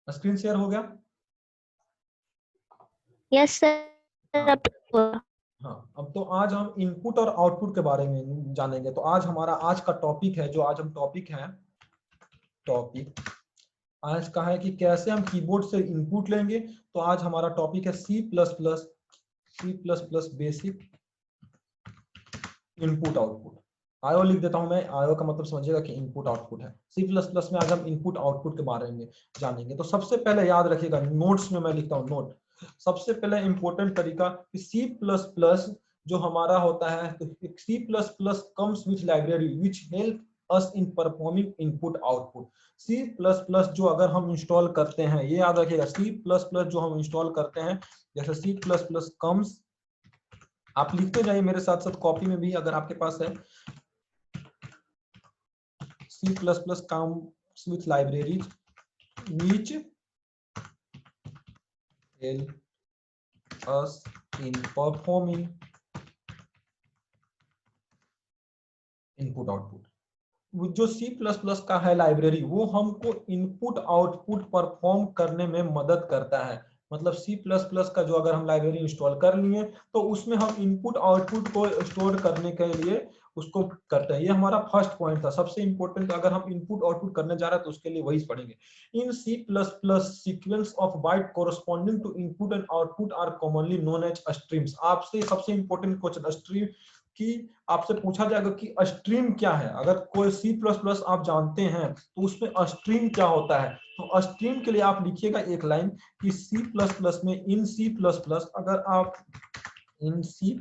Screen share हो गया? Yes sir. हाँ, अब तो आज हम इनपुट और आउटपुट के बारे में जानेंगे। तो आज हमारा आज का टॉपिक है, जो आज हम टॉपिक आज का है कि कैसे हम कीबोर्ड से इनपुट लेंगे। तो आज हमारा टॉपिक है C++ बेसिक इनपुट आउटपुट। आयो लिख देता हूं मैं, आयो का मतलब समझिएगा कि इनपुट आउटपुट है। C++ में आज हम इनपुट आउटपुट के बारे में जानेंगे। तो सबसे पहले याद रखिएगा, नोट्स में मैं लिखता हूं नोट। सबसे पहले इंपॉर्टेंट तरीका कि C++ जो हमारा होता है, तो C++ comes with library which help us in performing input output. C++ जो अगर हम इंस्टॉल करते हैं, ये याद रखिएगा, C++ जो हम इंस्टॉल करते हैं, जैसे C++ कम्स, आप लिखते जाइए मेरे साथ साथ कॉपी में भी अगर आपके पास है। C++ comes with libraries which help us in performing input output. जो C++ का है लाइब्रेरी, वो हमको इनपुट आउटपुट परफॉर्म करने में मदद करता है। मतलब C++ का जो अगर हम लाइब्रेरी इंस्टॉल कर लिए, तो उसमें हम इनपुट आउटपुट को स्टोर करने के लिए उसको करते हैं। ये हमारा फर्स्ट पॉइंट था, सबसे इंपॉर्टेंट। अगर हम इनपुट आउटपुट करने जा रहे हैं तो उसके लिए वही पढ़ेंगे। In C++ sequence of byte corresponding to input and output are commonly known as streams. आपसे सबसे इंपॉर्टेंट क्वेश्चन स्ट्रीम की आपसे पूछा जाएगा कि स्ट्रीम क्या है। अगर कोई C++ आप जानते हैं तो उसमें स्ट्रीम क्या होता है। तो स्ट्रीम के लिए आप लिखिएगा एक लाइन कि C++ में इन C++ अगर आप इन C++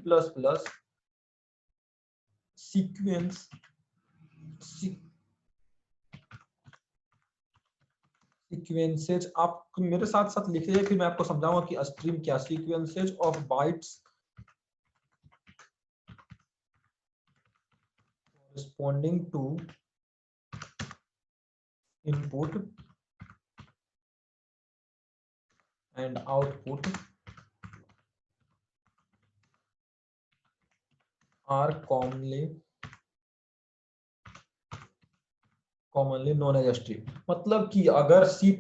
सीक्वेंस सीक्वेंसेज, आप मेरे साथ साथ लिखिए, फिर मैं आपको समझाऊंगा कि स्ट्रीम क्या। Sequences of bytes corresponding to input and output are commonly known as stream. मतलब कि अगर C++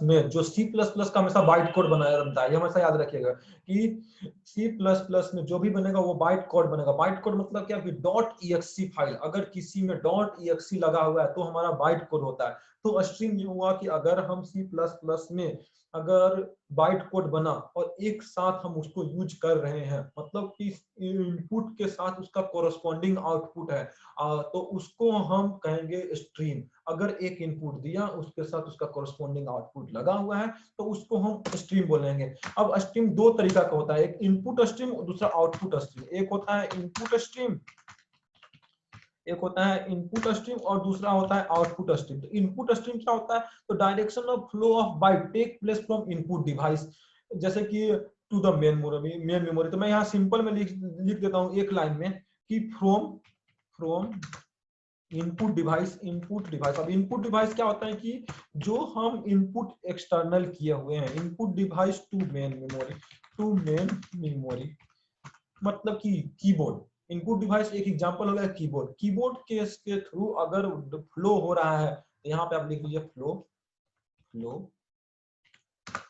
में जो C++ का हमेशा बाइट कोड बनाया बनता है, ये हमेशा याद रखिएगा कि C++ में जो भी बनेगा वो बाइट कोड बनेगा। बाइट कोड मतलब क्या कि .exe फाइल, अगर किसी में .exe लगा हुआ है तो हमारा बाइट कोड होता है। तो स्ट्रीम ये हुआ कि अगर हम C++ में अगर बाइट कोड बना और एक साथ हम उसको यूज कर रहे हैं, मतलब कि इनपुट के साथ उसका कोरस्पॉन्डिंग आउटपुट है, तो उसको हम कहेंगे स्ट्रीम। अगर एक इनपुट दिया उसके साथ उसका कोरस्पॉन्डिंग आउटपुट लगा हुआ है तो उसको हम स्ट्रीम बोलेंगे। अब स्ट्रीम दो तरीका का होता है, एक इनपुट स्ट्रीम और दूसरा आउटपुट स्ट्रीम। एक होता है इनपुट स्ट्रीम और दूसरा होता है आउटपुट स्ट्रीम। तो इनपुट स्ट्रीम क्या होता है, तो direction of flow of byte take place from input device, जैसे कि टू द मेन मेमोरी। तो मैं यहाँ सिंपल में लिख देता हूँ एक लाइन में कि फ्रॉम इनपुट डिवाइस। अब इनपुट डिवाइस क्या होता है कि जो हम इनपुट एक्सटर्नल किए हुए हैं, input device to main memory मतलब कि कीबोर्ड। इनपुट डिवाइस एक एग्जांपल हो गया कीबोर्ड के थ्रू अगर फ्लो हो रहा है, तो यहाँ पे आप लिख लीजिए flow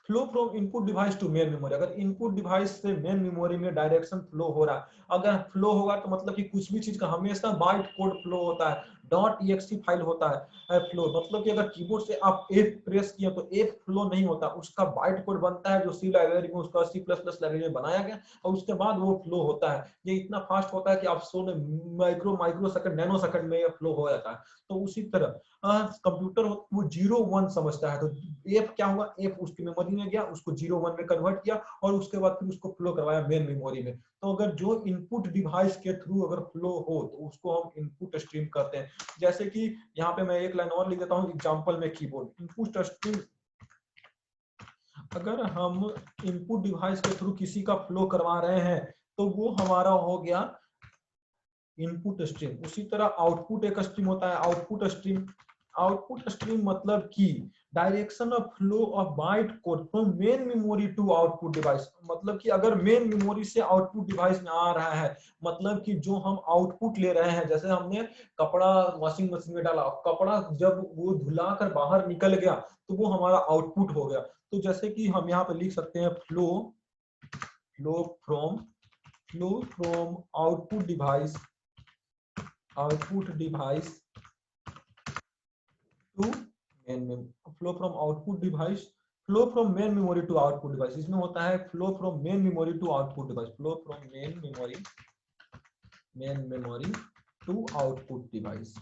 from input device to main memory. अगर इनपुट डिवाइस से मेन मेमोरी में डायरेक्शन फ्लो हो रहा है, अगर फ्लो होगा तो मतलब कि कुछ भी चीज का हमेशा बाइट कोड फ्लो होता है, .exe फाइल होता है फ्लो। मतलब कि अगर कीबोर्ड से आप F प्रेस किए तो F फ्लो नहीं होता, उसका बाइट कोड बनता है जो C लाइब्रेरी में, उसका C++ लाइब्रेरी में बनाया गया, और उसके बाद वो फ्लो होता है। ये इतना फास्ट होता है कि आप माइक्रो सेकंड, नैनो सेकंड में ये फ्लो हो जाता है। तो उसी तरह कंप्यूटर वो 0-1 समझता है। तो F क्या हुआ, F उसकी मेमोरी में गया, उसको 0-1 में कन्वर्ट किया और उसके बाद फिर उसको फ्लो करवाया मेन मेमोरी में। तो अगर जो इनपुट डिवाइस के थ्रू अगर फ्लो हो तो उसको हम इनपुट स्ट्रीम कहते हैं। जैसे कि यहाँ पे मैं एक लाइन और लिख देता हूँ एग्जांपल में कीबोर्ड इनपुट स्ट्रीम। अगर हम इनपुट डिवाइस के थ्रू किसी का फ्लो करवा रहे हैं तो वो हमारा हो गया इनपुट स्ट्रीम। उसी तरह आउटपुट एक स्ट्रीम होता है, आउटपुट स्ट्रीम मतलब कि direction of flow of byte code from main memory to output device. मतलब कि अगर मेन मेमोरी से आउटपुट डिवाइस में आ रहा है, मतलब कि जो हम आउटपुट ले रहे हैं, जैसे हमने कपड़ा वॉशिंग मशीन में डाला, कपड़ा जब वो धुला कर बाहर निकल गया तो वो हमारा आउटपुट हो गया। तो जैसे कि हम यहाँ पे लिख सकते हैं flow from output device to flow from main memory to output device. इसमें होता है flow from main memory to output device, flow from main memory to output device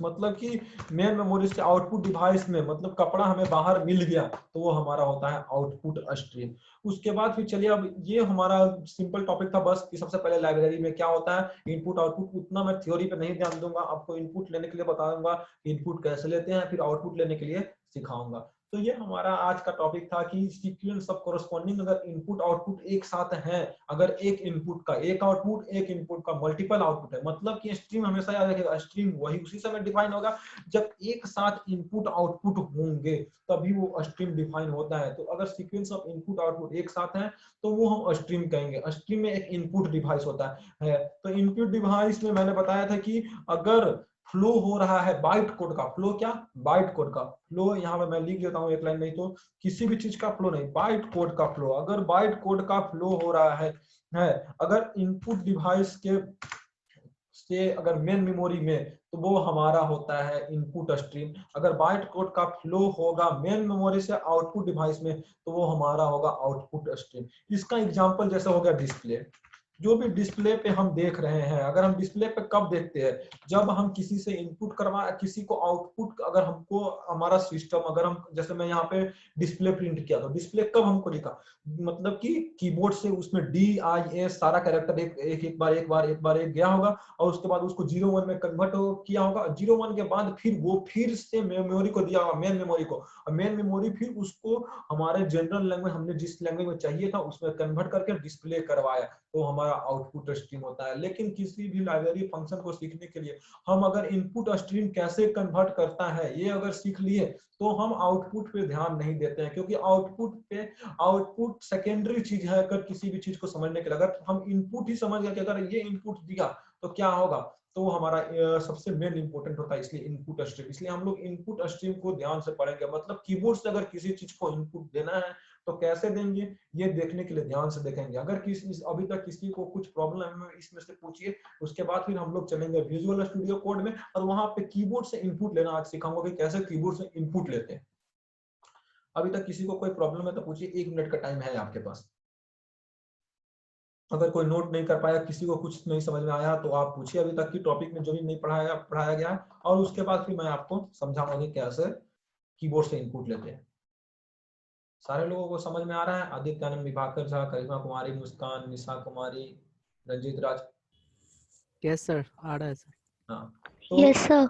मतलब कि मेन मेमोरी से आउटपुट डिवाइस में, मतलब कपड़ा हमें बाहर मिल गया तो वो हमारा होता है आउटपुट स्ट्रीम। उसके बाद फिर चलिए, अब ये हमारा सिंपल टॉपिक था बस कि सबसे पहले लाइब्रेरी में क्या होता है, इनपुट आउटपुट। उतना मैं थ्योरी पे नहीं ध्यान दूंगा, आपको इनपुट लेने के लिए बताऊंगा इनपुट कैसे लेते हैं, फिर आउटपुट लेने के लिए सिखाऊंगा। तो ये हमारा आज का टॉपिक था कि सीक्वेंस ऑफ कोरस्पॉन्डिंग, अगर इनपुट आउटपुट एक साथ हैं, अगर एक इनपुट का एक आउटपुट, एक इनपुट का मल्टीपल आउटपुट है, मतलब कि स्ट्रीम हमेशा याद रखिएगा, स्ट्रीम वही उसी समय डिफाइन होगा जब एक साथ इनपुट आउटपुट होंगे, तभी वो स्ट्रीम डिफाइन होता है। तो अगर सीक्वेंस ऑफ इनपुट आउटपुट एक साथ है तो वो हम स्ट्रीम कहेंगे। स्ट्रीम में एक इनपुट डिवाइस होता है। तो इनपुट डिवाइस में मैंने बताया था कि अगर फ्लो हो रहा है बाइट कोड का, फ्लो क्या, बाइट कोड का फ्लो, यहाँ पे मैं लिख देता हूँ एक लाइन, नहीं तो किसी भी चीज का फ्लो नहीं, बाइट कोड का फ्लो। अगर बाइट कोड का फ्लो हो रहा है अगर इनपुट डिवाइस के से अगर मेन मेमोरी में, तो वो हमारा होता है इनपुट स्ट्रीम। अगर बाइट कोड का फ्लो होगा मेन मेमोरी से आउटपुट डिवाइस में, तो वो हमारा होगा आउटपुट स्ट्रीम। इसका एग्जांपल जैसे हो गया डिस्प्ले। जो भी डिस्प्ले पे हम देख रहे हैं, अगर हम डिस्प्ले पे कब देखते हैं, जब हम किसी से इनपुट करवा, किसी को आउटपुट, अगर हमको हमारा सिस्टम, अगर हम जैसे मैं यहाँ पे डिस्प्ले प्रिंट किया, तो डिस्प्ले कब हमको दिखा, मतलब कि कीबोर्ड से उसमें DIS सारा कैरेक्टर एक बार गया होगा, और उसके बाद उसको 0 1 में कन्वर्ट किया होगा। 0 1 के बाद फिर वो फिर से मेमोरी को दिया होगा, मेन मेमोरी को, और मेन मेमोरी फिर उसको हमारे जनरल लैंग्वेज, हमने जिस लैंग्वेज में चाहिए था उसमें कन्वर्ट करके डिस्प्ले करवाया, तो हमारा आउटपुट स्ट्रीम होता है। लेकिन किसी भी लाइब्रेरी फंक्शन को सीखने के लिए हम अगर इनपुट स्ट्रीम कैसे कन्वर्ट करता है ये अगर सीख लिए, तो हम आउटपुट पे ध्यान नहीं देते हैं, क्योंकि आउटपुट सेकेंडरी चीज है। अगर किसी भी चीज को समझने के लिए अगर हम इनपुट ही समझ गए कि अगर ये इनपुट दिया तो क्या होगा, तो हमारा सबसे मेन इंपॉर्टेंट होता है, इसलिए इनपुट स्ट्रीम। इसलिए हम लोग इनपुट स्ट्रीम को ध्यान से पढ़ेंगे, मतलब कीबोर्ड से अगर किसी चीज को इनपुट देना है तो कैसे देंगे, ये देखने के लिए ध्यान से देखेंगे। अगर किसी अभी तक किसी को कुछ प्रॉब्लम है इसमें से पूछिए, उसके बाद फिर हम लोग चलेंगे विजुअल स्टूडियो कोड में, और वहां पे कीबोर्ड से इनपुट लेना आज सिखाऊंगा कि कैसे कीबोर्ड से इनपुट लेते हैं। अभी तक किसी को कोई प्रॉब्लम है तो पूछिए, 1 मिनट का टाइम है आपके पास। अगर कोई नोट नहीं कर पाया, किसी को कुछ नहीं समझ में आया, तो आप पूछिए अभी तक की टॉपिक में जो भी नहीं पढ़ाया गया है, और उसके बाद फिर मैं आपको समझाऊंगा कि कैसे कीबोर्ड से इनपुट लेते हैं। सारे लोगों को समझ में आ रहा है? आदित्य आनंद, विभाकर झा, करिश्मा कुमारी, मुस्कान, निशा कुमारी, रंजीत राज। यस सर, आ रहा है सर। हाँ, यस सर।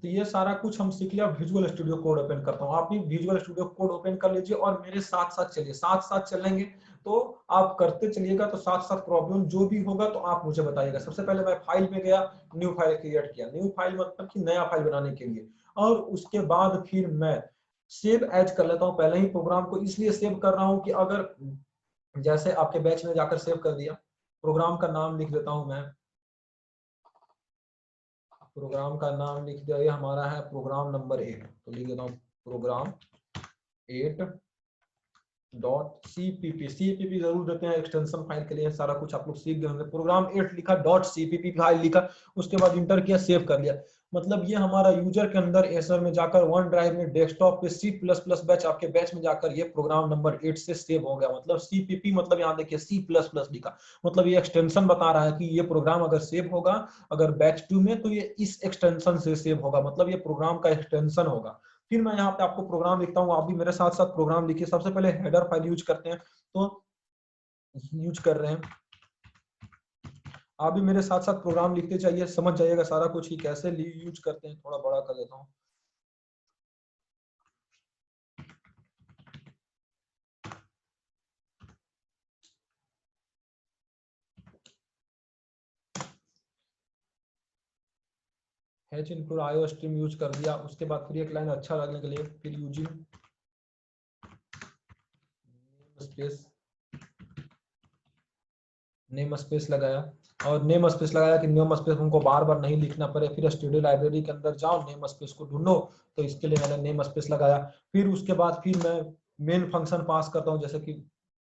तो ये सारा कुछ हम सीख लिया। विजुअल स्टूडियो कोड ओपन करता हूँ, आप भी विजुअल स्टूडियो कोड ओपन कर लीजिए और मेरे साथ साथ चलिए, साथ साथ चलेंगे तो आप करते चलिएगा, तो साथ साथ प्रॉब्लम जो भी होगा तो आप मुझे बताइएगा। सबसे पहले मैं फाइल में गया, न्यू फाइल क्रिएट किया, न्यू फाइल मतलब कि नया फाइल बनाने के लिए, और उसके बाद फिर मैं सेव एज कर लेता हूँ। पहले ही प्रोग्राम को इसलिए सेव कर रहा हूँ कि अगर जैसे आपके बैच में जाकर सेव कर दिया, प्रोग्राम का नाम लिख देता हूँ मैं, प्रोग्राम का नाम लिख दिया, ये हमारा है प्रोग्राम नंबर 8, तो लिख देता हूँ प्रोग्राम 8.cpp। cpp जरूर देते हैं एक्सटेंशन फाइल के लिए, सारा कुछ आप लोग सीख गए होंगे। प्रोग्राम 8 लिखा, .cpp फाइल लिखा, उसके बाद इंटर किया, सेव कर लिया। मतलब ये हमारा यूजर के अंदर एसर में जाकर वन ड्राइव में डेस्कटॉप पे C++ बैच, आपके बैच में जाकर ये प्रोग्राम नंबर 8 से सेव हो गया। मतलब cpp मतलब यहाँ देखिए C++ लिखा, मतलब ये एक्सटेंशन बता रहा है कि ये प्रोग्राम अगर सेव होगा अगर बैच 2 में, तो ये इस एक्सटेंशन से सेव होगा, मतलब ये प्रोग्राम का एक्सटेंशन होगा। फिर मैं यहाँ पे आपको प्रोग्राम लिखता हूँ, आप भी मेरे साथ साथ प्रोग्राम लिखिए। सबसे पहले हेडर फाइल यूज करते हैं, तो यूज कर रहे हैं, आप भी मेरे साथ साथ प्रोग्राम लिखते जाइए, समझ जाइएगा सारा कुछ कि कैसे यूज करते हैं। थोड़ा बड़ा कर देता हूँ। Hatch include IO stream use कर दिया, उसके बाद फिर एक लाइन अच्छा लगने के लिए फिर यूजिंग स्पेस नेम स्पेस लगाया, और नेम स्पेस लगाया कि नेम स्पेस हमको बार बार नहीं लिखना पड़े, फिर स्टूडियो लाइब्रेरी के अंदर जाओ नेम स्पेस को ढूंढो, तो इसके लिए मैंने नेम स्पेस लगाया। फिर उसके बाद फिर मैं मेन फंक्शन पास करता हूँ, जैसे कि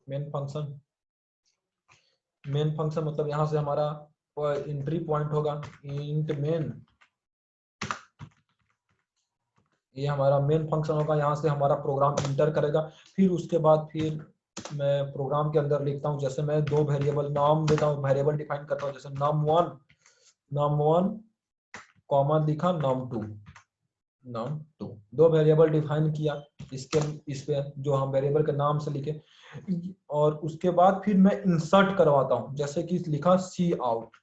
मेन फंक्शन मतलब यहाँ से हमारा एंट्री पॉइंट होगा इंट मेन, ये हमारा मेन फंक्शन होगा, यहाँ से हमारा प्रोग्राम इंटर करेगा। फिर उसके बाद फिर मैं प्रोग्राम के अंदर लिखता हूँ, जैसे मैं दो वेरिएबल नाम देता हूँ, वेरिएबल डिफाइन करता हूँ, जैसे num1 कॉमा लिखा num2 दो वेरिएबल डिफाइन किया इसके इस पे जो हम वेरिएबल के नाम से लिखे। और उसके बाद फिर मैं इंसर्ट करवाता हूँ, जैसे कि लिखा सी आउट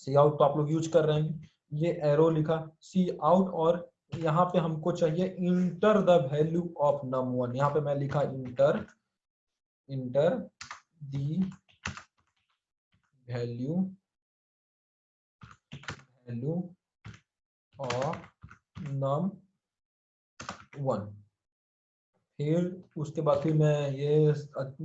तो आप लोग यूज कर रहे हैं, ये एरो लिखा सी आउट, और यहाँ पे हमको चाहिए inter the value of num1, यहाँ पे मैं लिखा inter the value of num1। फिर उसके बाद फिर मैं ये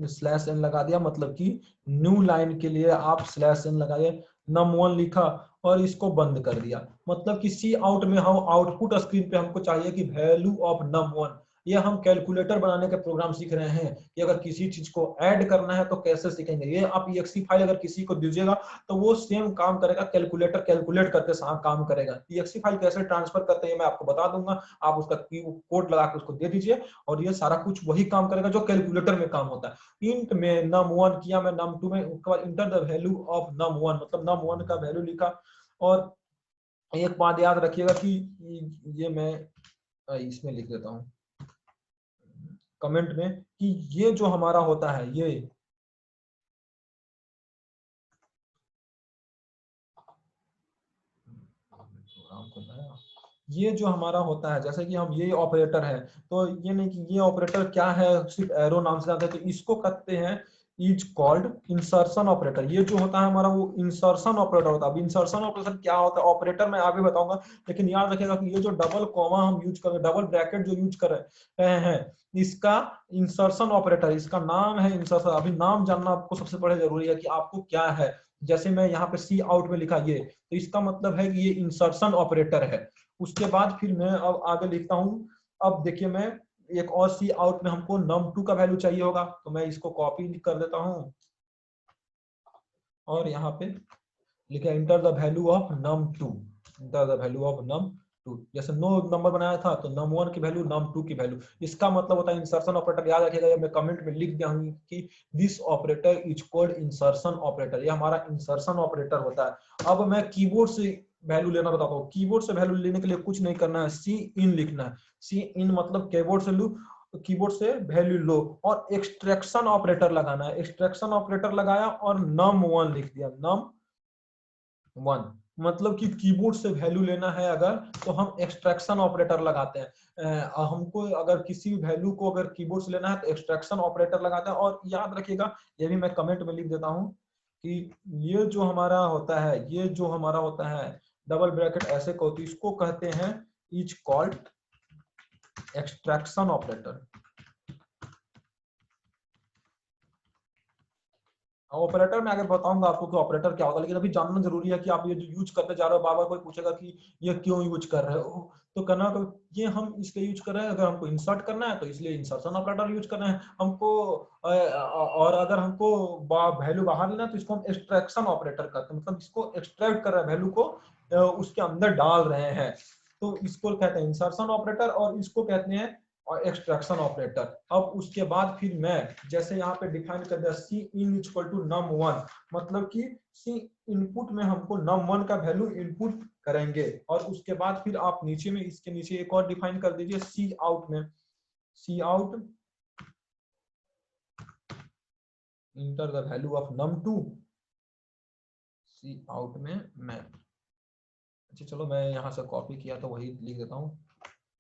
स्लैश एन लगा दिया, मतलब कि न्यू लाइन के लिए आप स्लैश एन लगाइए, num1 लिखा और इसको बंद कर दिया। मतलब कि सी आउट में हम आउटपुट स्क्रीन पे हमको चाहिए कि वैल्यू ऑफ num1। ये हम कैलकुलेटर बनाने के प्रोग्राम सीख रहे हैं कि अगर किसी चीज को ऐड करना है तो कैसे सीखेंगे। ये आप exe फाइल अगर किसी को दीजिएगा तो वो सेम काम करेगा, कैलकुलेटर कैलकुलेट करके काम करेगा। exe फाइल कैसे ट्रांसफर करते हैं मैं आपको बता दूंगा, आप उसका कोड लगा के उसको दे दीजिए और ये सारा कुछ वही काम करेगा जो कैलकुलेटर में काम होता है। इंट में num1 किया मैं, num2 में, उसके बाद inter the value of num1 मतलब num1 का वैल्यू लिखा। और एक बात याद रखिएगा कि ये मैं इसमें लिख देता हूँ कमेंट में कि ये जो हमारा होता है ये जो हमारा होता है, जैसे कि हम ये ऑपरेटर है, तो ये नहीं कि ये ऑपरेटर क्या है सिर्फ एरो नाम से जानते हैं, तो इसको कहते हैं इज कॉल्ड इंसर्शन ऑपरेटर। ये जो होता है हमारा वो इंसर्शन ऑपरेटर होता है। अब इंसर्शन ऑपरेटर क्या होता है ऑपरेटर मैं आगे बताऊंगा, लेकिन याद रखिएगा कि ये जो डबल कॉमा हम यूज कर रहे हैं, डबल ब्रैकेट जो यूज कर रहे हैं, इसका इंसर्शन ऑपरेटर, इसका नाम है इंसर्शन। अभी नाम जानना आपको सबसे पहले जरूरी है कि आपको क्या है। जैसे मैं यहाँ पे सी आउट में लिखा ये, तो इसका मतलब है कि ये इंसर्शन ऑपरेटर है। उसके बाद फिर मैं अब आगे लिखता हूँ। अब देखिए मैं एक और सी आउट में हमको num2 का वैल्यू चाहिए होगा, तो मैं इसको कॉपी कर देता हूँ और यहाँ पे लिखा inter the value of num2, inter the value of num2। जैसे नो नंबर बनाया था तो num1 की वैल्यू num2 की वैल्यू, इसका मतलब होता है इंसर्शन ऑपरेटर। याद रखिएगा, मैं कमेंट में लिख दिया हूँ कि this operator is called insertion operator, ये हमारा इंसर्शन ऑपरेटर होता है। अब मैं कीबोर्ड से वैल्यू लेना बताता हूँ। कीबोर्ड से वैल्यू लेने के लिए कुछ नहीं करना है, सी इन लिखना है। सी इन मतलब कीबोर्ड से लू, कीबोर्ड से वैल्यू लो और एक्सट्रैक्शन ऑपरेटर लगाना है। एक्सट्रैक्शन ऑपरेटर लगाया और num1 लिख दिया, num1 मतलब कि कीबोर्ड से वैल्यू लेना है अगर, तो हम एक्सट्रैक्शन ऑपरेटर लगाते हैं। हमको अगर किसी वैल्यू को अगर कीबोर्ड से लेना है तो एक्सट्रैक्शन ऑपरेटर लगाते हैं। और याद रखिएगा, ये भी मैं कमेंट में लिख देता हूं कि ये जो हमारा होता है, ये जो हमारा होता है डबल ब्रैकेट ऐसे को, तो इसको कहते हैं is called extraction operator. Operator में आगे बताऊंगा आपको कि ऑपरेटर क्या होता है, लेकिन अभी जानना जरूरी है कि आप ये जो यूज करते जा रहे हो, बार बार कोई पूछेगा कि ये क्यों यूज कर रहे हो, तो करना तो ये हम इसके यूज कर रहे हैं, अगर हमको इंसर्ट करना है तो इसलिए इंसर्शन ऑपरेटर यूज करना है हमको। और अगर हमको वैल्यू बाहर लेना है तो इसको हम एक्सट्रैक्शन ऑपरेटर करते हैं, मतलब इसको एक्सट्रैक्ट कर रहे हैं, वैल्यू को उसके अंदर डाल रहे हैं, तो इसको कहते हैं इंसर्शन ऑपरेटर और इसको कहते हैं और एक्सट्रैक्शन ऑपरेटर। अब उसके बाद फिर मैं जैसे यहाँ पे डिफाइन कर दिया सी इन इक्वल टू num1, मतलब कि सी इनपुट में हमको num1 का वैल्यू इनपुट करेंगे। और उसके बाद फिर आप नीचे में इसके नीचे एक और डिफाइन कर दीजिए सी आउट में, cout enter the value of num2, cout में मैं, अच्छा चलो मैं यहाँ से कॉपी किया तो वही लिख देता हूँ।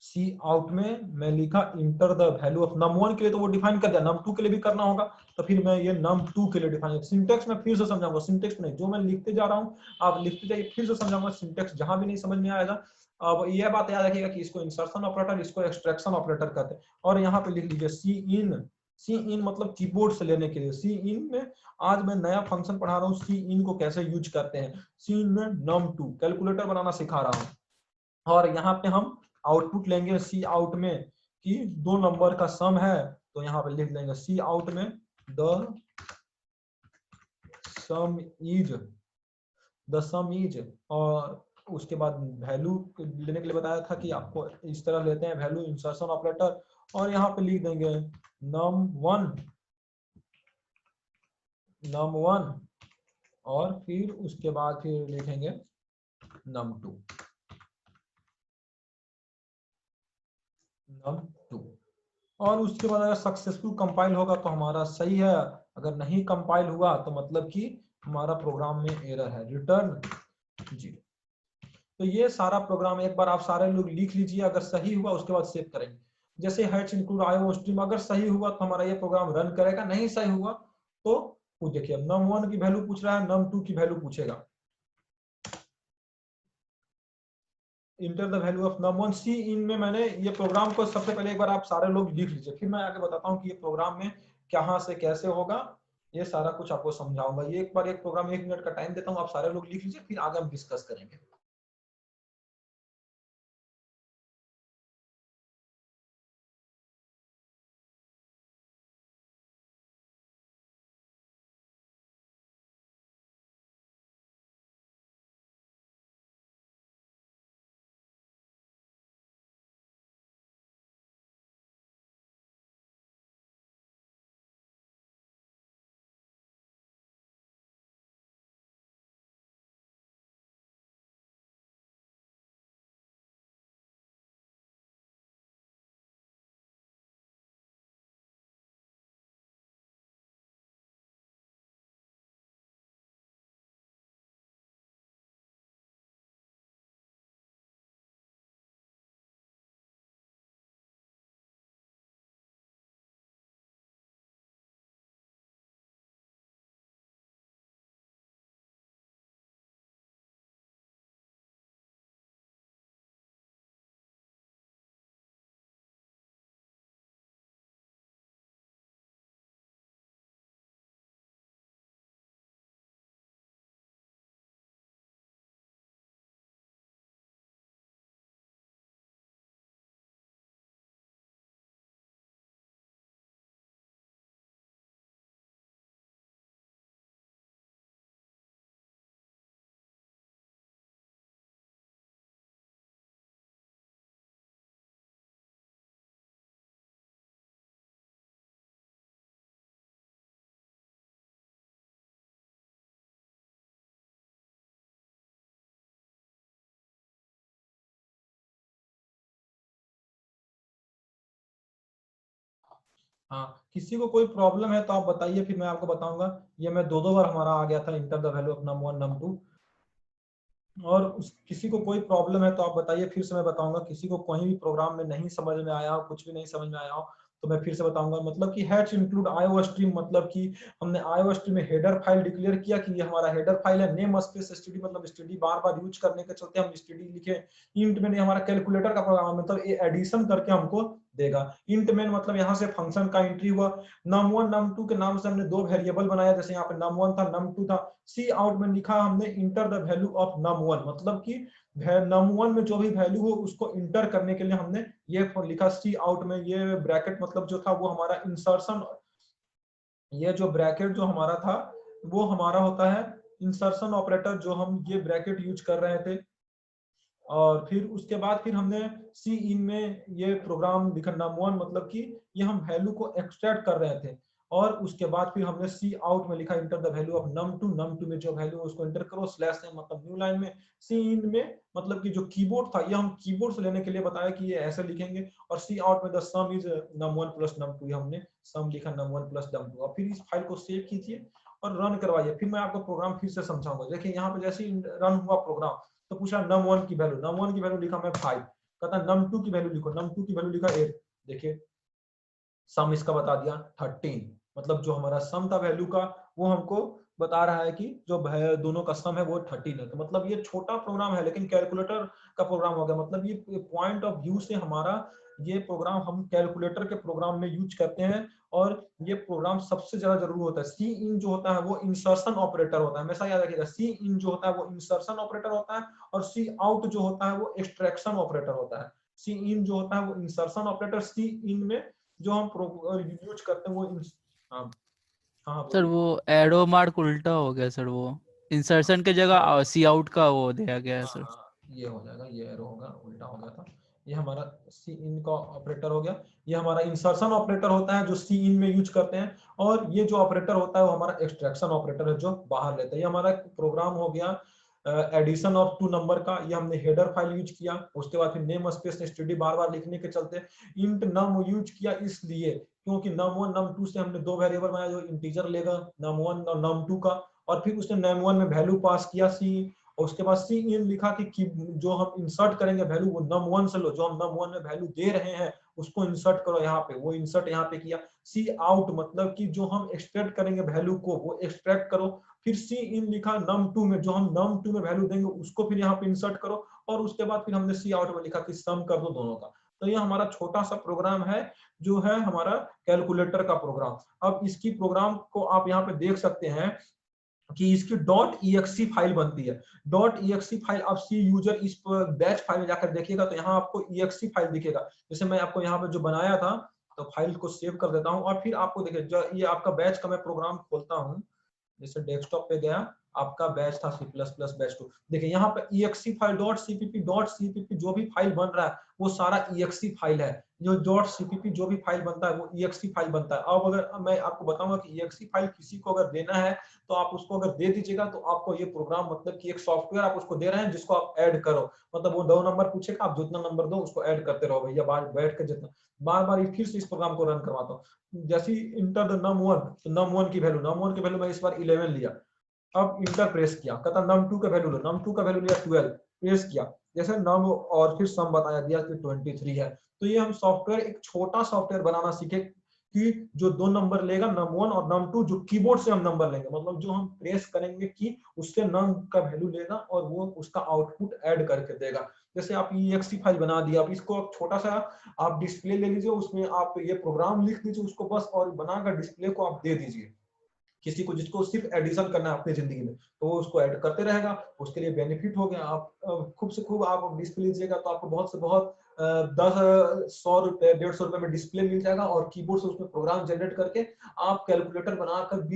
सी आउट में मैं लिखा inter the value of num1 के लिए तो वो डिफाइन कर दिया, num2 के लिए भी करना होगा, तो फिर मैं ये num2 के लिए डिफाइन, सिंटेक्स में फिर से समझाऊंगा, सिंटेक्स नहीं जो मैं लिखते जा रहा हूँ आप लिखते जाइए, फिर से समझाऊंगा सिंटेक्स जहां भी नहीं समझ में आएगा। अब यह बात याद रखिएगा कि इसको इंसर्शन ऑपरेटर, इसको एक्सट्रैक्शन ऑपरेटर कहते हैं। और यहाँ पे लिख लीजिए सी इन सी इन मतलब कीबोर्ड से लेने के लिए। सी इन में आज मैं नया फंक्शन पढ़ा रहा हूँ, सी इन को कैसे यूज करते हैं। सी इन में num2 कैलकुलेटर बनाना सिखा रहा हूँ, और यहाँ पे हम आउटपुट लेंगे सी आउट में कि 2 नंबर का सम है, तो यहाँ पे लिख देंगे सी आउट में द सम इज, और उसके बाद वैल्यू लेने के लिए बताया था कि आपको इस तरह लेते हैं वैल्यू इंसर्शन ऑपरेटर, और यहाँ पे लिख देंगे num1 और फिर उसके बाद फिर लिखेंगे num2 और उसके बाद अगर सक्सेसफुल कंपाइल होगा तो हमारा सही है, अगर नहीं कंपाइल हुआ तो मतलब कि हमारा प्रोग्राम में एरर है, रिटर्न 0। तो ये सारा प्रोग्राम एक बार आप सारे लोग लिख लीजिए, अगर सही हुआ उसके बाद सेव करेंगे। जैसे हैच इंक्लूड आईओ स्ट्रीम, अगर सही हुआ तो हमारा ये प्रोग्राम रन करेगा, नहीं सही हुआ तो वो देखिए num1 की वैल्यू पूछ रहा है, num2 की वैल्यू पूछेगा। Inter the value of num1 सी इन में मैंने ये प्रोग्राम को सबसे पहले एक बार आप सारे लोग लिख लीजिए, फिर मैं आगे बताता हूँ कि ये प्रोग्राम में कहाँ से कैसे होगा, ये सारा कुछ आपको समझाऊंगा। ये एक बार एक प्रोग्राम 1 मिनट का टाइम देता हूँ, आप सारे लोग लिख लीजिए, फिर आगे हम डिस्कस करेंगे। हाँ, किसी को कोई प्रॉब्लम है तो आप बताइए, फिर मैं आपको बताऊंगा। ये मैं दो बार हमारा आ गया था inter the value of num1 num2, और किसी को कोई प्रॉब्लम है तो आप बताइए, फिर से मैं बताऊंगा। किसी को कोई भी प्रोग्राम में नहीं समझ में आया हो, कुछ भी नहीं समझ में आया हो, तो मैं फिर से बताऊंगा। मतलब कि हैच इंक्लूड आईओ स्ट्रीम, मतलब कि हमने आईओ स्ट्रीम में हेडर फाइल डिक्लेयर किया कि ये हमारा हेडर फाइल है, नेम स्पेस std, मतलब std बार बार यूज करने के चलते हम std लिखे। इंट में हमारा कैलकुलेटर का प्रोग्राम, मतलब ये एडिशन करके हमको देगा। इंट में मतलब यहाँ से फंक्शन का एंट्री हुआ। num1 num2 के नाम से हमने 2 वेरिएबल बनाया, जैसे यहाँ पे num1 था num2 था। सी आउट में लिखा हमने inter the value of num1, मतलब कि num1 में जो भी वैल्यू हो उसको इंटर करने के लिए हमने ये लिखा सी आउट में। ये ब्रैकेट मतलब जो था वो हमारा इंसर्शन, ये जो ब्रैकेट जो हमारा था वो हमारा होता है इंसर्शन ऑपरेटर, जो हम ये ब्रैकेट यूज कर रहे थे। और फिर उसके बाद फिर हमने सी इन में ये प्रोग्राम लिखा num1, मतलब कि ये हम वैल्यू को एक्सट्रैक्ट कर रहे थे। और उसके बाद फिर हमने सी आउट में लिखा inter the value of num2 में जो वैल्यू उसको इंटर करो स्लैश है, मतलब न्यू लाइन में। सी इन में मतलब कि जो कीबोर्ड था ये हम कीबोर्ड से लेने के लिए बताया कि ये ऐसे लिखेंगे। और सी आउट में the some is num1 plus num2, हमने सम लिखा num1 प्लस num2। और फिर इस फाइल को सेव कीजिए और रन करवाइए, फिर मैं आपको प्रोग्राम फिर से समझाऊंगा। देखिए यहाँ पे जैसे ही रन हुआ प्रोग्राम तो पूछा num1 की वैल्यू, num1 की वैल्यू लिखा मैं 5, कहता num2 की वैल्यू लिखो, num2 की वैल्यू लिखा 8। देखिए सम इसका बता दिया 13, मतलब जो हमारा सम था वैल्यू का वो हमको बता रहा है कि जो दोनों का सम है वो 13 है। तो मतलब ये छोटा प्रोग्राम है लेकिन कैलकुलेटर का प्रोग्राम हो गया। मतलब ये पॉइंट ऑफ व्यू से हमारा ये प्रोग्राम हम कैलकुलेटर के प्रोग्राम में यूज करते हैं और ये प्रोग्राम सबसे ज्यादा जरूरी होता है। सी इन जो होता है वो इंसर्शन ऑपरेटर होता है, हमेशा याद रखिएगा। सी इन जो होता है वो इंसर्शन ऑपरेटर होता है और सी आउट जो होता है वो एक्सट्रैक्शन ऑपरेटर होता है। सी इन जो होता है वो इंसर्शन ऑपरेटर, सी इन में जो हम यूज करते हैं वो हाँ हाँ सर बोलिए। वो एरो मार्क उल्टा हो गया सर, वो इंसर्शन के जगह सी आउट का वो दिया गया है सर। हाँ ये हो जाएगा, ये एरो होगा, उल्टा हो गया था। ये हमारा सी इन का ऑपरेटर हो गया। ये हमारा इंसर्शन ऑपरेटर होता है जो सी इन में यूज करते हैं, और ये जो ऑपरेटर होता है वो हमारा एक्सट्रैक्शन ऑपरेटर है जो बाहर लेता है। ये हमारा प्रोग्राम हो गया एडिशन ऑफ टू नंबर का। ये हमने हेडर फाइल यूज किया, उसके बाद फिर नेम स्पेस एसटीडी बार बार लिखने के चलते इंट नम यूज किया, इसलिए क्योंकि num1 num2 से हमने दो वेरिएबल बनाया जो इंटीजर लेगा, num1 और num2 का, और फिर उसने num1 में वैल्यू पास किया सी, और उसके बाद सी इन लिखा कि जो हम इंसर्ट करेंगे वैल्यू वो num1 से लो, जो हम num1 में वैल्यू दे रहे हैं उसको इंसर्ट करो यहाँ पे, वो इंसर्ट यहाँ पे किया। सी आउट मतलब कि जो हम एक्सट्रैक्ट करेंगे वैल्यू को वो एक्सट्रैक्ट करो। फिर सी इन लिखा num2 में, जो हम num2 में वैल्यू देंगे उसको फिर यहाँ पे इंसर्ट करो, और उसके बाद फिर हमने सी आउट में लिखा कि सम कर दो दोनों का। तो ये हमारा छोटा सा प्रोग्राम है जो है हमारा कैलकुलेटर का प्रोग्राम। अब इसकी प्रोग्राम को आप यहाँ पे देख सकते हैं कि इसकी .exe फाइल बनती है। .exe फाइल आप सी यूजर इस बैच फाइल में जाकर देखिएगा तो यहाँ आपको exe फाइल दिखेगा। जैसे मैं आपको यहाँ पे जो बनाया था तो फाइल को सेव कर देता हूँ, और फिर आपको देखिए ये आपका बैच का मैं प्रोग्राम खोलता हूँ। जैसे डेस्कटॉप पे गया, आपका बैच था C++ बैच 2। देखिए यहाँ पे exe फाइल .cpp जो भी फाइल बन रहा है वो सारा exe फाइल है। जो .cpp जो भी फाइल बनता है वो exe फाइल बनता है। अब अगर मैं आपको बताऊंगा कि exe फाइल किसी को अगर देना है तो आप उसको अगर दे दीजिएगा तो आपको ये प्रोग्राम, मतलब कि एक सॉफ्टवेयर आप उसको दे रहे हैं जिसको आप ऐड करो, मतलब वो 2 नंबर पूछेगा, आप जितना नंबर दो उसको ऐड करते रहो भैया, बैठ के जितना बार बार फिर से इस प्रोग्राम को रन करवाता हूँ। जैसे इंटर द num1, तो num1 की वैल्यू मैं इस बार 11 लिया। अब इंटर प्रेस किया, कहता num2 का वैल्यू लो, num2 का वैल्यू लिया 12, प्रेस किया, जैसे num और फिर सम बताया दिया कि 23 है। तो ये हम सॉफ्टवेयर, एक छोटा सॉफ्टवेयर बनाना सीखे कि जो 2 नंबर लेगा num1 और num2, जो कीबोर्ड से हम नंबर लेंगे, मतलब जो हम प्रेस करेंगे कि उससे num का वैल्यू लेगा और वो उसका आउटपुट ऐड करके देगा। जैसे आप exe फाइल बना दिया, आप इसको छोटा सा आप डिस्प्ले ले लीजिए, उसमें आप ये प्रोग्राम लिख दीजिए उसको बस, और बनाकर डिस्प्ले को आप दे दीजिए किसी को जिसको सिर्फ एडिशन करना है अपनी जिंदगी में, तो वो उसको ऐड करते रहेगा, उसके लिए बेनिफिट हो गया। आप खूब से खूब आप डिस्प्ले लीजिएगा तो आपको बहुत से बहुत 10-100 रुपए 150 रुपए में डिस्प्ले मिल जाएगा, और कीबोर्ड से उसमें प्रोग्राम जनरेट करके आप कैलकुलेटर बनाकर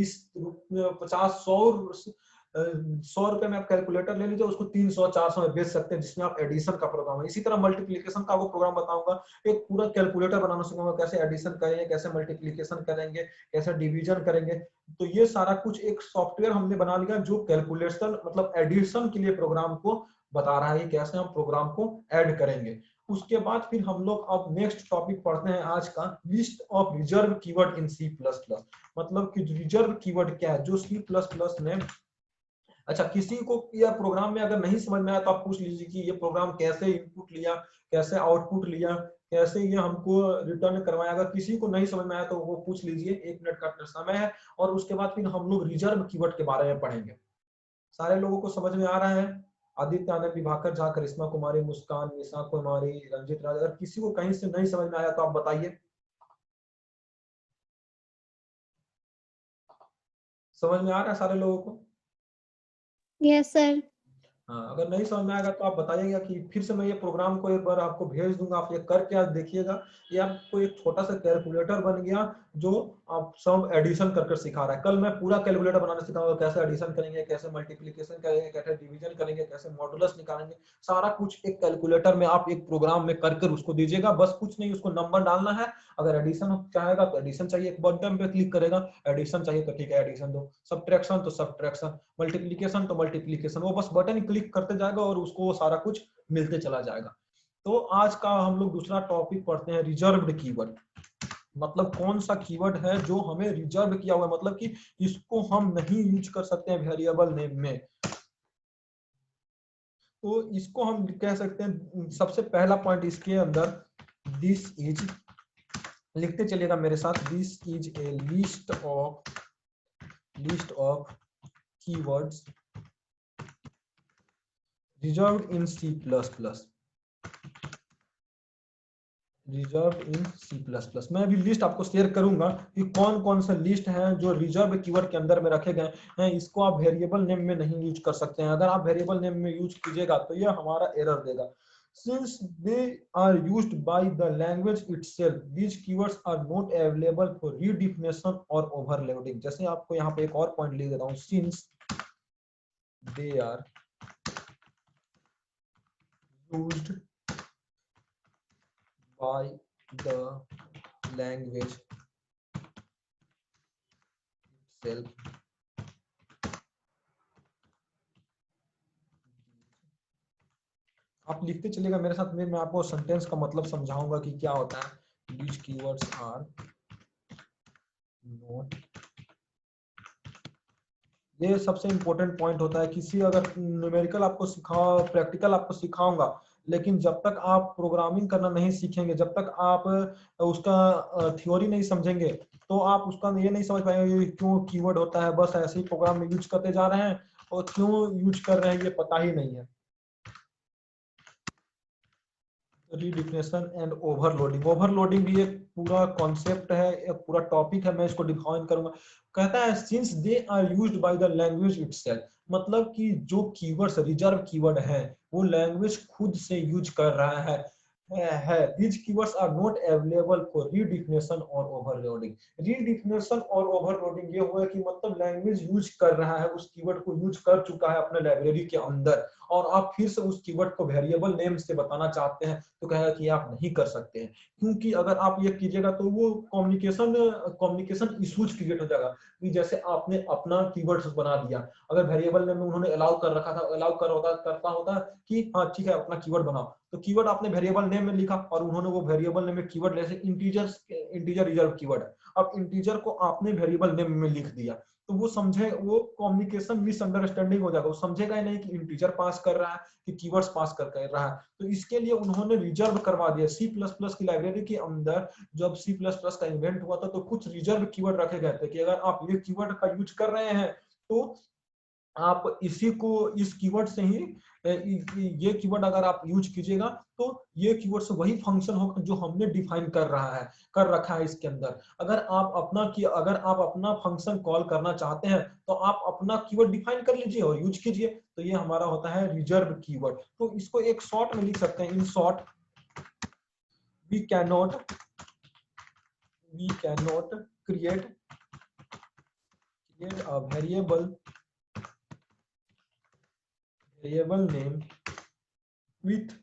100 रुपए में आप कैलकुलेटर ले लीजिए, उसको 300-400 में बेच सकते हैं, जिसमें आप एडिशन का प्रोग्राम है। इसी तरह मल्टीप्लीकेशन का वो प्रोग्राम बताऊंगा, एक पूरा कैलकुलेटर बनाना सिखाऊंगा, कैसे एडिशन करेंगे, कैसे मल्टीप्लीकेशन करेंगे, कैसे डिवीजन करेंगे। तो ये सारा कुछ एक सॉफ्टवेयर हमने बना लिया जो कैलकुलेशन मतलब एडिशन के लिए प्रोग्राम को बता रहा है कैसे हम प्रोग्राम को ऐड करेंगे। उसके बाद फिर हम लोग अब नेक्स्ट टॉपिक पढ़ते हैं आज का, list of reserve keyword in C++। मतलब कि रिजर्व कीवर्ड क्या है जो C++ में, अच्छा किसी को यह प्रोग्राम में अगर नहीं समझ में आया तो आप पूछ लीजिए कि ये प्रोग्राम कैसे इनपुट लिया, कैसे आउटपुट लिया, कैसे ये हमको रिटर्न करवाया। अगर किसी को नहीं समझ में आया तो वो पूछ लीजिए, 1 मिनट का समय है। और उसके बाद फिर हम लोग रिजर्व कीवर्ड के बारे में पढ़ेंगे। सारे लोगों को समझ में आ रहा है? आदित्य आनंद, विभाकर झा, करिश्मा कुमारी, मुस्कान, निशा कुमारी, रंजित राज, अगर किसी को कहीं से नहीं समझ में आया तो आप बताइए। समझ में आ रहा है सारे लोगों को? Yes sir. हाँ, अगर नहीं समझ में आएगा तो आप बताइएगा कि फिर से मैं ये प्रोग्राम को एक बार आपको भेज दूंगा, आप ये करके आज देखिएगा। ये आपको एक छोटा सा कैलकुलेटर बन गया जो आप सब एडिशन कर सिखा रहा है। कल मैं पूरा कैलकुलेटर बनाना सिखाऊंगा, कैसे एडिशन करेंगे, कैसे मल्टीप्लिकेशन करेंगे, कैसे डिवीजन करेंगे, कैसे मॉडुलस निकालेंगे, सारा कुछ एक कैलकुलेटर में आप एक प्रोग्राम में कर उसको दीजिएगा। बस कुछ नहीं, उसको नंबर डालना है। अगर एडिशन चाहेगा तो एडिशन चाहिए, एक बटन पे क्लिक करेगा, एडिशन चाहिए तो ठीक है एडिशन दो, सब्ट्रैक्शन तो सब्ट्रैक्शन, मल्टीप्लिकेशन तो मल्टीप्लिकेशन, वो बस बटन क्लिक करते जाएगा और उसको सारा कुछ मिलते चला जाएगा। तो आज का हम लोग दूसरा टॉपिक पढ़ते हैं, रिजर्व्ड कीवर्ड। मतलब कौन सा कीवर्ड है जो हमें रिजर्व किया हुआ है, मतलब कि इसको हम नहीं यूज कर सकते हैं वेरिएबल नेम में। तो इसको हम कह सकते हैं, सबसे पहला पॉइंट इसके अंदर, दिस इज, लिखते चलिएगा मेरे साथ, this is a list of keywords reserved in C++। Reserve in C++। मैं अभी लिस्ट आपको शेयर करूंगा कि कौन कौन सा लिस्ट है जो रिजर्व कीवर्ड के अंदर में रखे गए हैं। इसको आप वेरिएबल नेम में नहीं यूज कर सकते हैं। अगर आप वेरिएबल नेम में यूज कीजिएगा तो ये हमारा एरर देगा। Since they are used by the language itself, these keywords are not available for redefinition or overloading। जैसे आपको यहाँ पे एक और पॉइंट लिख देता हूँ, since they are used by the language itself, आप लिखते चलेगा मेरे साथ में, मैं आपको सेंटेंस का मतलब समझाऊंगा कि क्या होता है। These keywords are not, ये सबसे इंपॉर्टेंट पॉइंट होता है। किसी अगर न्यूमेरिकल आपको प्रैक्टिकल आपको सिखाऊंगा, लेकिन जब तक आप प्रोग्रामिंग करना नहीं सीखेंगे, जब तक आप उसका थ्योरी नहीं समझेंगे, तो आप उसका ये नहीं समझ पाएंगे क्यों कीवर्ड होता है। बस ऐसे ही प्रोग्राम में यूज करते जा रहे हैं और क्यों यूज कर रहे हैं ये पता ही नहीं है। रीडिफिनेशन एंड ओवरलोडिंग, ओवरलोडिंग भी एक पूरा कॉन्सेप्ट है, एक पूरा टॉपिक है, मैं इसको डिफाइन करूंगा। कहता है since they are used by the language itself, मतलब कि जो कीवर्ड्स रिजर्व कीवर्ड है वो लैंग्वेज खुद से यूज कर रहा है। These keywords are not available for redefinition or overloading। रीडिफिनेशन और ओवरलोडिंग ये हुआ कि मतलब लैंग्वेज यूज कर रहा है, उस कीवर्ड को यूज कर चुका है अपने लाइब्रेरी के अंदर, और आप फिर से उस कीवर्ड को वेरिएबल नेम से बताना चाहते हैं तो कहेगा कि आप नहीं कर सकते हैं। क्योंकि अगर आप ये कीजिएगा तो वो कम्युनिकेशन इश्यूज क्रिएट हो जाएगा। कि जैसे आपने अपना कीवर्ड बना दिया, अगर वेरिएबल नेम में उन्होंने अलाउ कर रखा था, अलाउ करता होता कि हाँ ठीक है अपना कीवर्ड बनाओ, तो कीवर्ड आपने वेरिएबल नेम में लिखा और उन्होंने वो वेरिएबल नेम में कीवर्ड, जैसे इंटीजर रिजर्व कीवर्ड है, अब इंटीजर को आपने वेरिएबल नेम में लिख दिया, तो वो समझे, वो कम्युनिकेशन मिसअंडरस्टैंडिंग हो जाएगा। वो समझेगा ही नहीं कि इंटीजर पास कर रहा है कि कीवर्ड्स पास कर रहा है। तो इसके लिए उन्होंने रिजर्व करवा दिया। C++ की लाइब्रेरी के अंदर जब C++ का इन्वेंट हुआ था तो कुछ रिजर्व कीवर्ड रखे गए थे कि अगर आप ये कीवर्ड का यूज कर रहे हैं तो आप इसी को, इस कीवर्ड से ही ये कीवर्ड अगर आप यूज कीजिएगा तो ये कीवर्ड से वही फंक्शन होगा जो हमने डिफाइन कर रखा है इसके अंदर। अगर आप अपना फंक्शन कॉल करना चाहते हैं तो आप अपना कीवर्ड डिफाइन कर लीजिए और यूज कीजिए। तो ये हमारा होता है रिजर्व कीवर्ड। तो इसको एक शॉर्ट में लिख सकते हैं, इन शॉर्ट वी कैन नॉट क्रिएट a variable name with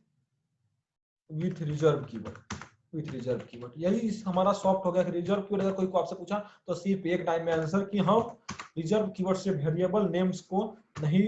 reserve keyword. यही हमारा सॉफ्ट हो गया कि रिजर्व कीवर्ड अगर कोई को आपसे पूछा तो सिर्फ एक टाइम में आंसर कि हम रिजर्व कीवर्ड से वेरिएबल नेम्स को नहीं,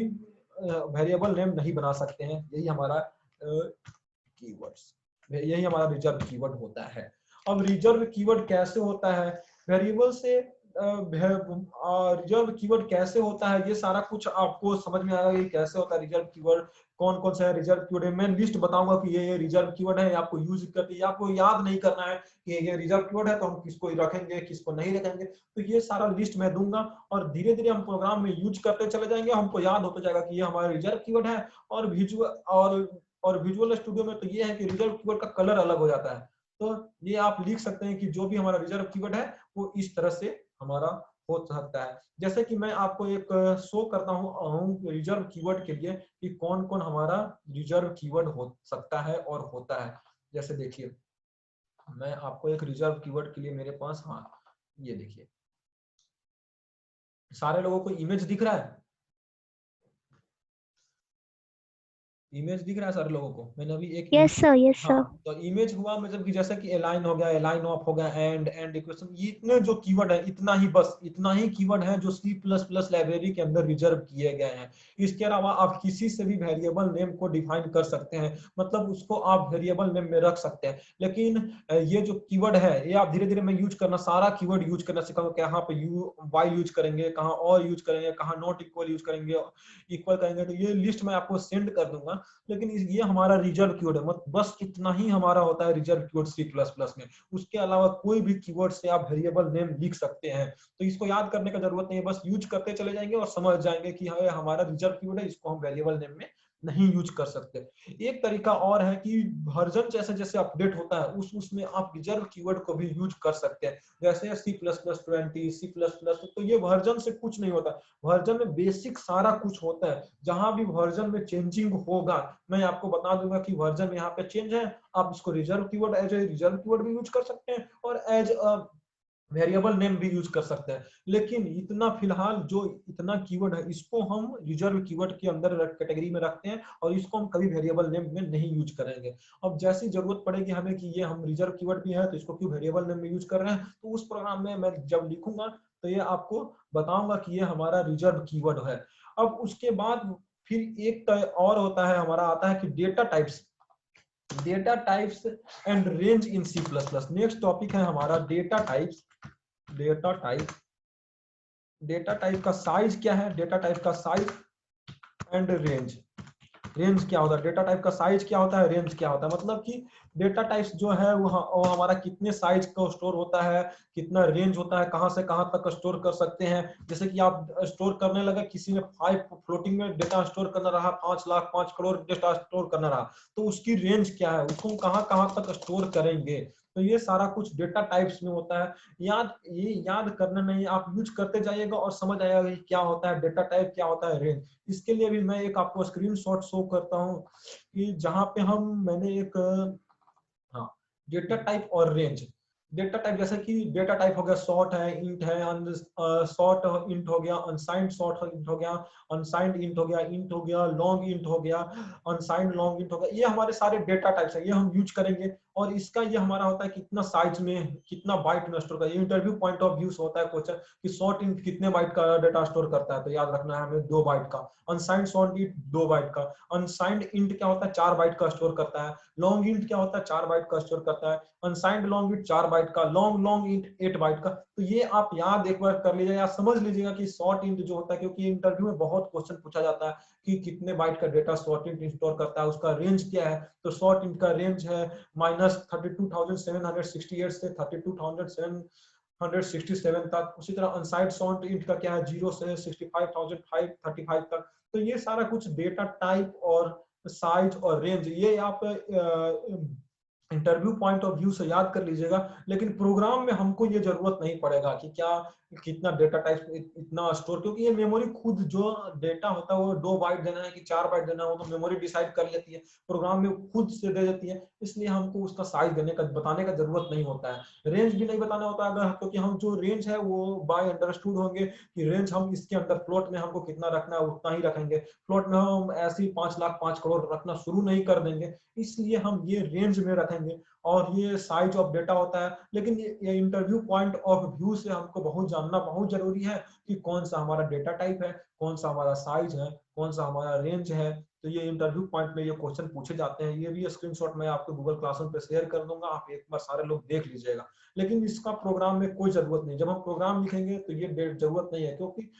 वेरिएबल नेम नहीं बना सकते हैं। यही हमारा कीवर्ड्स, यही हमारा रिजर्व कीवर्ड होता है। अब रिजर्व कीवर्ड कैसे होता है, वेरिएबल से रिजर्व कीवर्ड कैसे होता है, ये सारा कुछ आपको समझ में आएगा कि कैसे होता है रिजर्व कीवर्ड, कौन कौन सा है रिजर्व कीवर्ड है। मैं लिस्ट बताऊंगा कि ये रिजर्व कीवर्ड है, आपको यूज करके, आपको याद नहीं करना है कि ये रिजर्व कीवर्ड है तो हम किसको रखेंगे किसको नहीं रखेंगे। तो ये सारा लिस्ट मैं दूंगा और धीरे धीरे हम प्रोग्राम में यूज करते चले जाएंगे, हमको याद होता जाएगा कि ये हमारा रिजर्व कीवर्ड है। और विजुअल स्टूडियो में तो ये है कि रिजर्व कीवर्ड का कलर अलग हो जाता है। तो ये आप लिख सकते हैं कि जो भी हमारा रिजर्व कीवर्ड है वो इस तरह से हमारा हो सकता है। जैसे कि मैं आपको एक शो करता हूँ रिजर्व कीवर्ड के लिए कि कौन कौन हमारा रिजर्व कीवर्ड हो सकता है और होता है। जैसे देखिए मैं आपको एक रिजर्व कीवर्ड के लिए मेरे पास, हाँ ये देखिए, सारे लोगों को इमेज दिख रहा है, इमेज दिख रहा है सारे लोगों को। मैंने अभी एक यस सर, यस सर। हाँ, तो इमेज हुआ मतलब कि जैसे कि अलाइन हो गया, अलाइन ऑफ हो गया, एंड इक्वेशन, ये इतने जो कीवर्ड है, इतना ही, बस इतना ही कीवर्ड है जो C++ लाइब्रेरी के अंदर रिजर्व किए गए हैं। इसके अलावा आप किसी से भी वेरिएबल नेम को डिफाइन कर सकते हैं, मतलब उसको आप वेरिएबल नेम में रख सकते हैं। लेकिन ये जो कीवर्ड है ये आप धीरे धीरे में यूज करना, सारा कीवर्ड यूज करना सिखाऊंगा, कहाँ पे वाई यूज करेंगे, कहाँ और यूज करेंगे, कहाँ नॉट इक्वल यूज करेंगे, इक्वल करेंगे। तो ये लिस्ट मैं आपको सेंड कर दूंगा। लेकिन ये हमारा रिजर्व कीवर्ड है, बस इतना ही हमारा होता है रिजर्व कीवर्ड C++ में। उसके अलावा कोई भी कीवर्ड से आप वेरिएबल नेम लिख सकते हैं। तो इसको याद करने का जरूरत नहीं है, बस यूज करते चले जाएंगे और समझ जाएंगे कि हाँ हमारा रिजर्व कीवर्ड है, इसको हम वेरिएबल नेम में नहीं यूज कर सकते। एक तरीका और है कि वर्जन जैसे जैसे अपडेट होता है उसमें आप रिजर्व कीवर्ड को भी यूज कर सकते हैं, जैसे C++20, C++, तो ये वर्जन से कुछ नहीं होता, वर्जन में बेसिक सारा कुछ होता है। जहां भी वर्जन में चेंजिंग होगा मैं आपको बता दूंगा कि वर्जन में यहाँ पे चेंज है, आप इसको reserve keyword as a reserve keyword भी यूज कर सकते हैं और एज अ वेरिएबल नेम भी यूज कर सकते हैं। लेकिन इतना फिलहाल जो इतना कीवर्ड है इसको हम रिजर्व कीवर्ड के अंदर कैटेगरी में रखते हैं और इसको हम कभी वेरिएबल नेम में नहीं यूज करेंगे। अब जैसी जरूरत पड़ेगी हमें कि ये हम रिजर्व कीवर्ड भी है तो इसको क्यों वेरिएबल नेम में यूज कर रहे हैं, तो उस प्रोग्राम में मैं जब लिखूंगा तो ये आपको बताऊंगा कि ये हमारा रिजर्व कीवर्ड है। अब उसके बाद फिर एक और होता है, हमारा आता है कि data types and range in C++। Next topic है हमारा डेटा टाइप्स। डेटा टाइप का साइज क्या है, डेटा टाइप का साइज एंड रेंज। रेंज क्या होता है, डेटा टाइप का साइज क्या होता है, रेंज क्या होता है, मतलब कि डेटा टाइप्स जो है वो हमारा कितने साइज का स्टोर होता है, कितना रेंज होता है, कहां से कहां तक स्टोर कर सकते हैं। जैसे कि आप स्टोर करने लगे, किसी ने 5 फ्लोटिंग में डेटा स्टोर करना रहा, 5 लाख 5 करोड़ डेटा स्टोर करना रहा, तो उसकी रेंज क्या है, उसको कहां कहां तक स्टोर करेंगे। तो ये सारा कुछ डेटा टाइप्स में होता है। याद करना नहीं, आप यूज करते जाइएगा और समझ आएगा कि क्या होता है डेटा टाइप, क्या होता है रेंज। इसके लिए भी मैं एक आपको स्क्रीनशॉट शो करता हूं कि जहां पे मैंने एक, हाँ, डेटा टाइप और रेंज। डेटा टाइप जैसे कि डेटा टाइप हो गया शॉर्ट है, इंट है, शॉर्ट इंट हो गया, अनसाइंड शॉर्ट इंट हो गया, अनसाइंड इंट हो गया, लॉन्ग इंट हो गया, अनसाइंड लॉन्ग इंट हो गया। ये हमारे सारे डेटा टाइप्स है, ये हम यूज करेंगे। और इसका ये हमारा होता है कितना साइज में, कितना बाइट में स्टोर कर। इंटरव्यू पॉइंट ऑफ व्यू से होता है क्वेश्चन कि शॉर्ट इंट कितने बाइट का डेटा स्टोर करता है, तो याद रखना है हमें 2 बाइट का। अनसाइंड शॉर्ट इंट 2 बाइट का। अनसाइंड इंट क्या होता है, 4 बाइट का स्टोर करता है। लॉन्ग इंट क्या होता है, 4 बाइट का स्टोर करता है। अनसाइंड लॉन्ग इंट 4 बाइट का, लॉन्ग इंट 8 बाइट का। तो ये आप याद एक बार कर लीजिएगा, समझ लीजिएगा कि शॉर्ट इंट जो होता है, क्योंकि इंटरव्यू में बहुत क्वेश्चन पूछा जाता है कि कितने बाइट का डेटा शॉर्ट इंट स्टोर करता है, उसका रेंज क्या है। तो शॉर्ट इंट का रेंज है -32,768 से 32,767 तक। उसी तरह अनसाइंड शॉर्ट इंट का क्या है, 0 से 65,535 तक। तो ये सारा कुछ डेटा टाइप और साइज और रेंज, ये आप इंटरव्यू पॉइंट ऑफ व्यू से याद कर लीजिएगा। लेकिन प्रोग्राम में हमको ये जरूरत नहीं पड़ेगा कि क्या कितना डेटा टाइप इतना स्टोर, क्योंकि ये मेमोरी खुद जो डेटा होता है वो 2 बाइट देना है कि 4 बाइट देना हो तो मेमोरी डिसाइड कर लेती है, प्रोग्राम में खुद से दे देती है। इसलिए हमको उसका साइज देने का बताने का जरूरत नहीं होता है। रेंज भी नहीं बताना होता है, अगर क्योंकि हम जो रेंज है वो बाय अंडरस्टूड होंगे कि रेंज हम इसके अंदर फ्लोट में हमको कितना रखना है उतना ही रखेंगे। फ्लोट में हम ऐसे ही 5 लाख 5 करोड़ रखना शुरू नहीं कर देंगे, इसलिए हम ये रेंज में रखेंगे। और ये साइज ऑफ डेटा होता है। लेकिन ये इंटरव्यू पॉइंट ऑफ व्यू से हमको बहुत जानना बहुत जरूरी है कि कौन सा हमारा डेटा टाइप है, कौन सा हमारा साइज है, कौन सा हमारा रेंज है। तो ये इंटरव्यू पॉइंट में ये क्वेश्चन पूछे जाते हैं। ये भी स्क्रीनशॉट मैं आपको गूगल क्लासरूम पे शेयर कर दूंगा, आप एक बार सारे लोग देख लीजिएगा। लेकिन इसका प्रोग्राम में कोई जरूरत नहीं, जब हम प्रोग्राम लिखेंगे तो ये जरूरत नहीं है, क्योंकि